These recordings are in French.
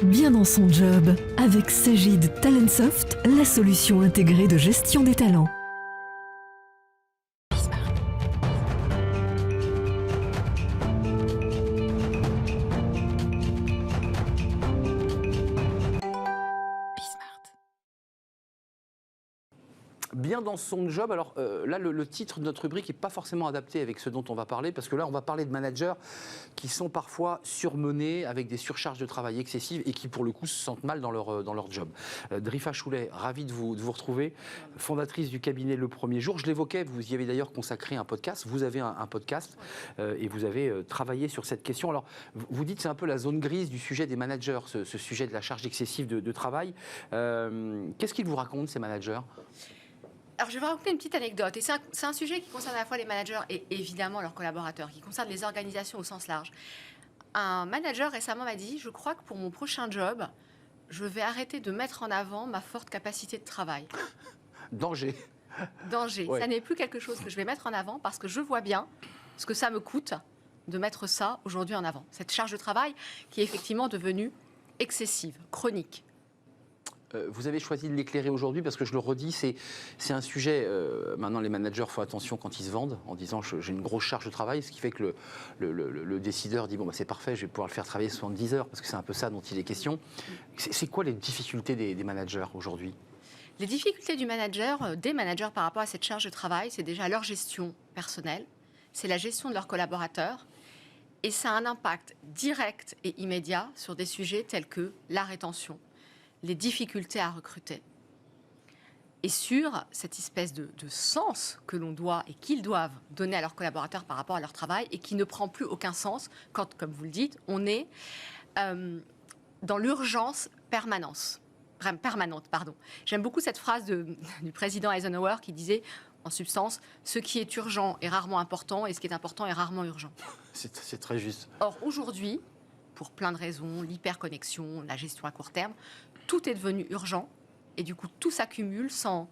Bien dans son job, avec Sagid Talentsoft, la solution intégrée de gestion des talents. Bien dans son job. Alors là, le titre de notre rubrique n'est pas forcément adapté avec ce dont on va parler, parce que là, on va parler de managers qui sont parfois surmenés avec des surcharges de travail excessives et qui, pour le coup, se sentent mal dans leur job. Drifa Choulet, ravie de vous retrouver, fondatrice du cabinet Le Premier Jour. Je l'évoquais, vous y avez d'ailleurs consacré un podcast. Vous avez un podcast et vous avez travaillé sur cette question. Alors, vous dites que c'est un peu la zone grise du sujet des managers, ce sujet de la charge excessive de travail. Qu'est-ce qu'ils vous racontent, ces managers ? Alors, je vais vous raconter une petite anecdote. Et c'est un sujet qui concerne à la fois les managers et évidemment leurs collaborateurs, qui concerne les organisations au sens large. Un manager récemment m'a dit « Je crois que pour mon prochain job, je vais arrêter de mettre en avant ma forte capacité de travail. » Danger. Danger. Ouais. Ça n'est plus quelque chose que je vais mettre en avant parce que je vois bien ce que ça me coûte de mettre ça aujourd'hui en avant. Cette charge de travail qui est effectivement devenue excessive, chronique. Vous avez choisi de l'éclairer aujourd'hui parce que je le redis, c'est un sujet. Maintenant, les managers font attention quand ils se vendent en disant j'ai une grosse charge de travail, ce qui fait que le décideur dit bon, bah, c'est parfait, je vais pouvoir le faire travailler 70 heures parce que c'est un peu ça dont il est question. C'est quoi les difficultés des managers aujourd'hui ? Les difficultés des managers par rapport à cette charge de travail, c'est déjà leur gestion personnelle, c'est la gestion de leurs collaborateurs et ça a un impact direct et immédiat sur des sujets tels que la rétention, les difficultés à recruter et sur cette espèce de sens que l'on doit et qu'ils doivent donner à leurs collaborateurs par rapport à leur travail et qui ne prend plus aucun sens quand, comme vous le dites, on est dans l'urgence permanente. J'aime beaucoup cette phrase du président Eisenhower qui disait, en substance, ce qui est urgent est rarement important et ce qui est important est rarement urgent. C'est très juste. Or, aujourd'hui, pour plein de raisons, l'hyperconnexion, la gestion à court terme, tout est devenu urgent et du coup tout s'accumule sans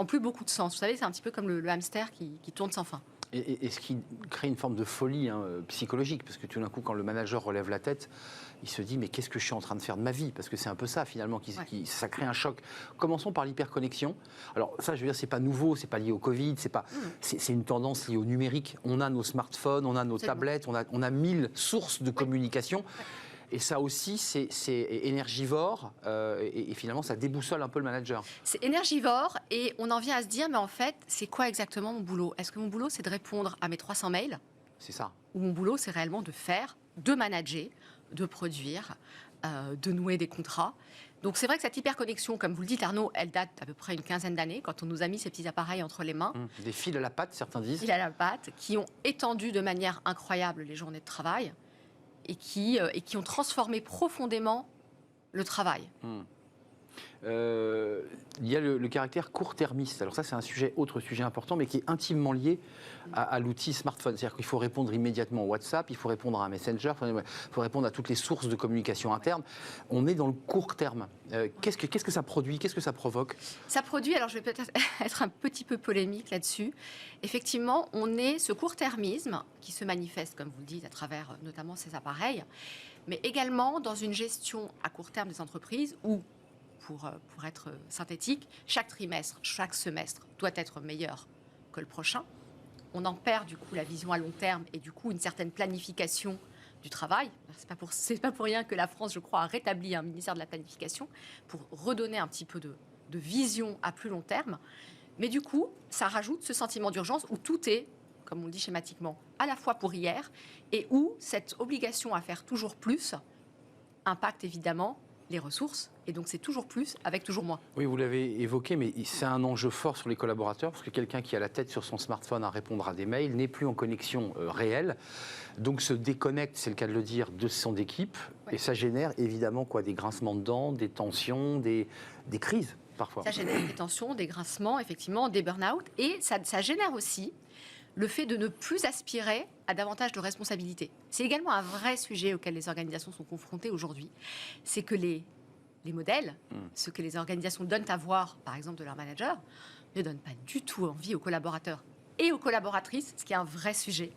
plus beaucoup de sens. Vous savez, c'est un petit peu comme le hamster qui tourne sans fin. Et ce qui crée une forme de folie psychologique, parce que tout d'un coup, quand le manager relève la tête, il se dit mais qu'est-ce que je suis en train de faire de ma vie ? Parce que c'est un peu ça finalement, ça crée un choc. Commençons par l'hyperconnexion. Alors ça, je veux dire, c'est pas nouveau, c'est pas lié au Covid, c'est une tendance liée au numérique. On a nos smartphones, on a nos tablettes, on a 1000 sources de communication. Et ça aussi, c'est énergivore et finalement, ça déboussole un peu le manager. C'est énergivore et on en vient à se dire, mais en fait, c'est quoi exactement mon boulot ? Est-ce que mon boulot, c'est de répondre à mes 300 mails ? C'est ça. Ou mon boulot, c'est réellement de manager, de produire, de nouer des contrats. Donc c'est vrai que cette hyperconnexion, comme vous le dites Arnaud, elle date d'à peu près une quinzaine d'années, quand on nous a mis ces petits appareils entre les mains. Des fils à la patte, certains disent. Fils à la patte, qui ont étendu de manière incroyable les journées de travail. Et qui ont transformé profondément le travail. Il y a le caractère court-termiste. Alors ça, c'est autre sujet important, mais qui est intimement lié à l'outil smartphone. C'est-à-dire qu'il faut répondre immédiatement au WhatsApp, il faut répondre à un Messenger, il faut répondre à toutes les sources de communication interne. On est dans le court terme. Qu'est-ce que ça produit ? Qu'est-ce que ça provoque ? Ça produit, alors je vais peut-être être un petit peu polémique là-dessus. Effectivement, on est ce court-termisme qui se manifeste, comme vous le dites, à travers notamment ces appareils, mais également dans une gestion à court terme des entreprises où, pour être synthétique, chaque trimestre, chaque semestre doit être meilleur que le prochain. On en perd du coup la vision à long terme et du coup une certaine planification du travail. C'est pas pour rien que la France, je crois, a rétabli un ministère de la planification pour redonner un petit peu de vision à plus long terme. Mais du coup, ça rajoute ce sentiment d'urgence où tout est, comme on le dit schématiquement, à la fois pour hier et où cette obligation à faire toujours plus impacte évidemment les ressources, et donc c'est toujours plus avec toujours moins. Oui, vous l'avez évoqué, mais c'est un enjeu fort sur les collaborateurs, parce que quelqu'un qui a la tête sur son smartphone à répondre à des mails n'est plus en connexion réelle, donc se déconnecte, c'est le cas de le dire, de son équipe, et ça génère évidemment des grincements de dents, des tensions, des crises parfois. Ça génère des tensions, des grincements, effectivement, des burn-out, et ça génère aussi le fait de ne plus aspirer à davantage de responsabilités. C'est également un vrai sujet auquel les organisations sont confrontées aujourd'hui. C'est que les modèles, ce que les organisations donnent à voir, par exemple, de leurs managers, ne donnent pas du tout envie aux collaborateurs et aux collaboratrices, ce qui est un vrai sujet,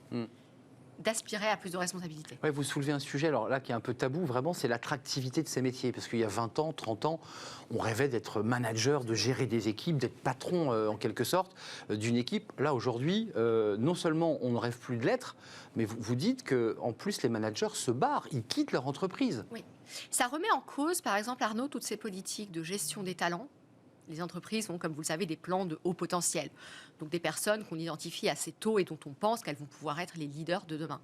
d'aspirer à plus de responsabilités. Ouais, vous soulevez un sujet alors là qui est un peu tabou, vraiment, c'est l'attractivité de ces métiers. Parce qu'il y a 20 ans, 30 ans, on rêvait d'être manager, de gérer des équipes, d'être patron en quelque sorte d'une équipe. Là aujourd'hui, non seulement on ne rêve plus de l'être, mais vous dites qu'en plus les managers se barrent, ils quittent leur entreprise. Oui. Ça remet en cause, par exemple, Arnaud, toutes ces politiques de gestion des talents. Les entreprises ont, comme vous le savez, des plans de haut potentiel. Donc des personnes qu'on identifie assez tôt et dont on pense qu'elles vont pouvoir être les leaders de demain.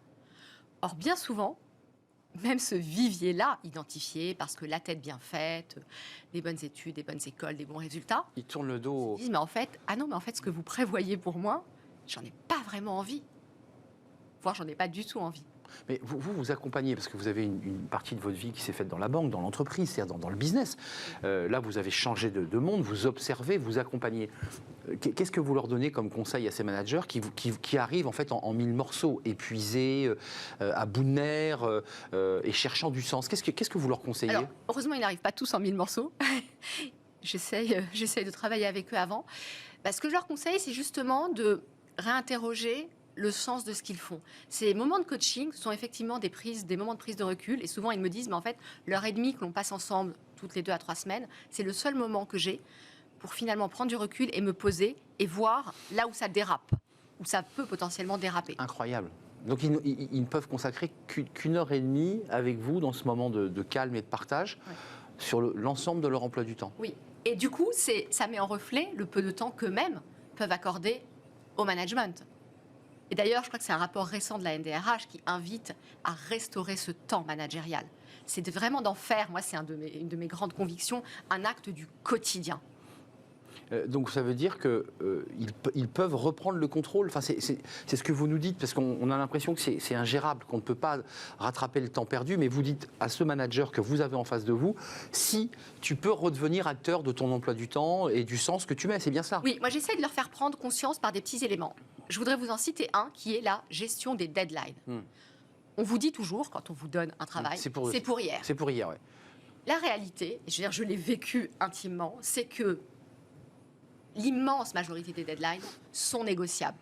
Or, bien souvent, même ce vivier-là, identifié parce que la tête bien faite, des bonnes études, des bonnes écoles, des bons résultats, Ils tournent le dos. ils disent, mais en fait, ce que vous prévoyez pour moi, j'en ai pas vraiment envie. Voire, j'en ai pas du tout envie. Mais vous accompagnez, parce que vous avez une partie de votre vie qui s'est faite dans la banque, dans l'entreprise, c'est-à-dire dans le business. Là, vous avez changé de monde, vous observez, vous accompagnez. Qu'est-ce que vous leur donnez comme conseil à ces managers qui arrivent en fait en mille morceaux, épuisés, à bout de nerfs et cherchant du sens? Qu'est-ce que vous leur conseillez? Alors, heureusement, ils n'arrivent pas tous en 1000 morceaux. J'essaye de travailler avec eux avant. Ce que je leur conseille, c'est justement de réinterroger le sens de ce qu'ils font. Ces moments de coaching sont effectivement des moments de prise de recul. Et souvent, ils me disent, mais en fait, l'heure et demie que l'on passe ensemble, toutes les 2 à 3 semaines, c'est le seul moment que j'ai pour finalement prendre du recul et me poser et voir là où ça dérape, où ça peut potentiellement déraper. Incroyable. Donc, ils ne peuvent consacrer qu'une heure et demie avec vous dans ce moment de calme et de partage sur l'ensemble de leur emploi du temps. Oui. Et du coup, ça met en reflet le peu de temps qu'eux-mêmes peuvent accorder au management. Et d'ailleurs, je crois que c'est un rapport récent de la NDRH qui invite à restaurer ce temps managérial. C'est vraiment d'en faire, moi c'est une de mes grandes convictions, un acte du quotidien. Donc ça veut dire qu'ils peuvent reprendre le contrôle. Enfin, c'est ce que vous nous dites, parce qu'on a l'impression que c'est ingérable, qu'on ne peut pas rattraper le temps perdu, mais vous dites à ce manager que vous avez en face de vous, si tu peux redevenir acteur de ton emploi du temps et du sens que tu mets, c'est bien ça? Oui, moi j'essaie de leur faire prendre conscience par des petits éléments. Je voudrais vous en citer un qui est la gestion des deadlines. On vous dit toujours, quand on vous donne un travail, c'est pour hier. C'est pour hier, oui. La réalité, je l'ai vécu intimement, c'est que l'immense majorité des deadlines sont négociables.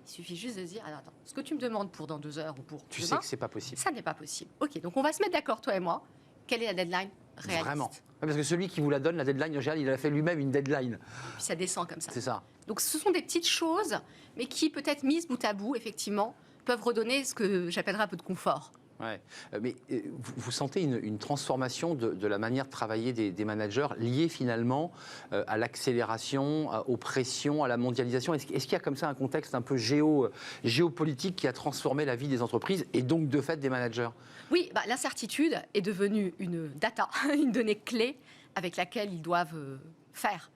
Il suffit juste de se dire, attends, ce que tu me demandes pour dans 2 heures ou pour tu demain, sais que c'est pas possible. Ça n'est pas possible. Ok, donc on va se mettre d'accord, toi et moi. Quelle est la deadline réaliste? Vraiment. Parce que celui qui vous la donne, la deadline, en général, il a fait lui-même une deadline. Et puis ça descend comme ça. C'est ça. Donc ce sont des petites choses, mais qui peut-être mises bout à bout, effectivement, peuvent redonner ce que j'appellerais un peu de confort. Ouais. Mais vous sentez une transformation de la manière de travailler des managers liée finalement à l'accélération, aux pressions, à la mondialisation. Est-ce qu'il y a comme ça un contexte un peu géopolitique qui a transformé la vie des entreprises et donc de fait des managers? Oui, l'incertitude est devenue une data, une donnée clé avec laquelle ils doivent faire.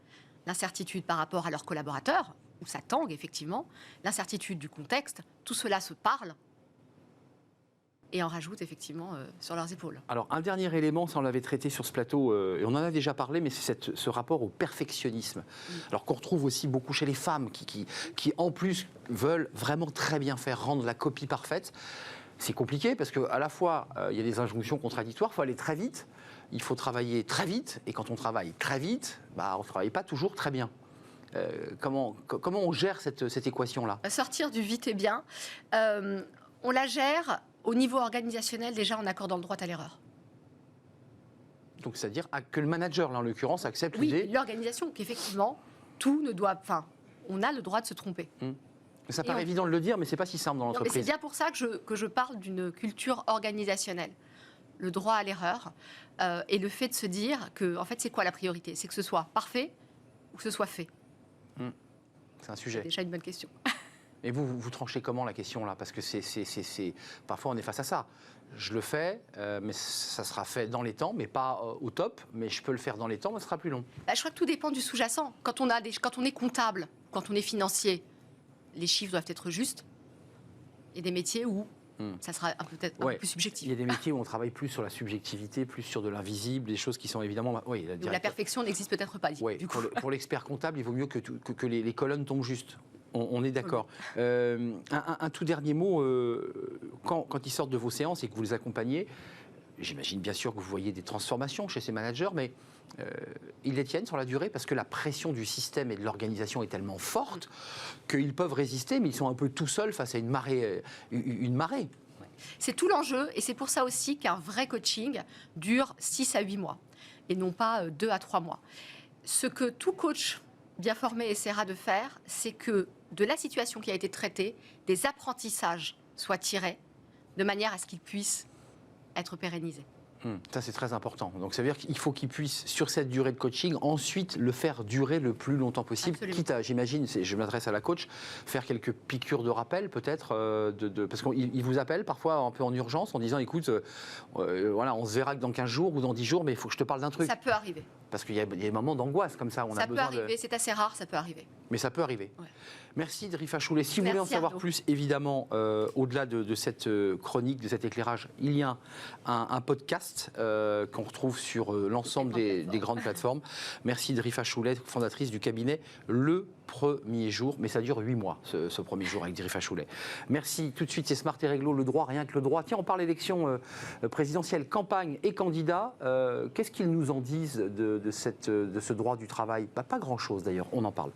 L'incertitude par rapport à leurs collaborateurs, où ça tangue effectivement, l'incertitude du contexte, tout cela se parle et en rajoute effectivement sur leurs épaules. Alors un dernier élément, ça on l'avait traité sur ce plateau, et on en a déjà parlé, mais c'est ce rapport au perfectionnisme. Alors qu'on retrouve aussi beaucoup chez les femmes qui en plus veulent vraiment très bien faire, rendre la copie parfaite. C'est compliqué parce qu'à la fois il y a des injonctions contradictoires, il faut aller très vite, il faut travailler très vite, et quand on travaille très vite, on ne travaille pas toujours très bien. Comment on gère cette équation-là? Sortir du vite et bien, on la gère au niveau organisationnel déjà en accordant le droit à l'erreur. Donc c'est-à-dire que le manager, là en l'occurrence, accepte l'idée... Oui, l'organisation, qu'effectivement, tout ne doit... Enfin, on a le droit de se tromper. Ça paraît évident de le dire, mais c'est pas si simple dans l'entreprise. C'est bien pour ça que je parle d'une culture organisationnelle. Le droit à l'erreur et le fait de se dire que, en fait, c'est quoi la priorité? C'est que ce soit parfait ou que ce soit fait. C'est un sujet. C'est déjà une bonne question. Et vous tranchez comment la question là? Parce que parfois on est face à ça. Je le fais, mais ça sera fait dans les temps, mais pas au top. Mais je peux le faire dans les temps, mais ce sera plus long. Je crois que tout dépend du sous-jacent. Quand on est comptable, quand on est financier, les chiffres doivent être justes. Il y a des métiers où ça sera peut-être un peu plus subjectif. Il y a des métiers où on travaille plus sur la subjectivité, plus sur de l'invisible, des choses qui sont évidemment... Oui, la perfection n'existe peut-être pas. Oui, pour l'expert comptable, il vaut mieux que les colonnes tombent justes. On est d'accord. Oui. Un tout dernier mot, quand ils sortent de vos séances et que vous les accompagnez, j'imagine bien sûr que vous voyez des transformations chez ces managers, mais ils les tiennent sur la durée parce que la pression du système et de l'organisation est tellement forte qu'ils peuvent résister, mais ils sont un peu tout seuls face à une marée. C'est tout l'enjeu et c'est pour ça aussi qu'un vrai coaching dure 6 à 8 mois et non pas 2 à 3 mois. Ce que tout coach bien formé essaiera de faire, c'est que de la situation qui a été traitée, des apprentissages soient tirés de manière à ce qu'ils puissent être pérennisés. Ça, c'est très important. Donc, ça veut dire qu'il faut qu'ils puissent, sur cette durée de coaching, ensuite le faire durer le plus longtemps possible. Absolument. Quitte à, j'imagine, je m'adresse à la coach, faire quelques piqûres de rappel, peut-être, parce qu'il vous appelle parfois un peu en urgence en disant, écoute, voilà, on se verra que dans 15 jours ou dans 10 jours, mais il faut que je te parle d'un truc. Ça peut arriver. Parce qu'il y a des moments d'angoisse comme ça. Ça peut arriver, c'est assez rare, ça peut arriver. Mais ça peut arriver. Ouais. Merci Drifa Choulet. Si vous Merci voulez en savoir Arnaud. plus, évidemment, au-delà de cette chronique, de cet éclairage, il y a un podcast qu'on retrouve sur l'ensemble des grandes plateformes. Merci Drifa Choulet, fondatrice du cabinet Le Premier Jour. Mais ça dure 8 mois, ce premier jour avec Drifa Choulet. Merci. Tout de suite, c'est Smart et Réglo, le droit, rien que le droit. Tiens, on parle élection présidentielle, campagne et candidats. Qu'est-ce qu'ils nous en disent de ce droit du travail ? Pas grand-chose d'ailleurs, on en parle.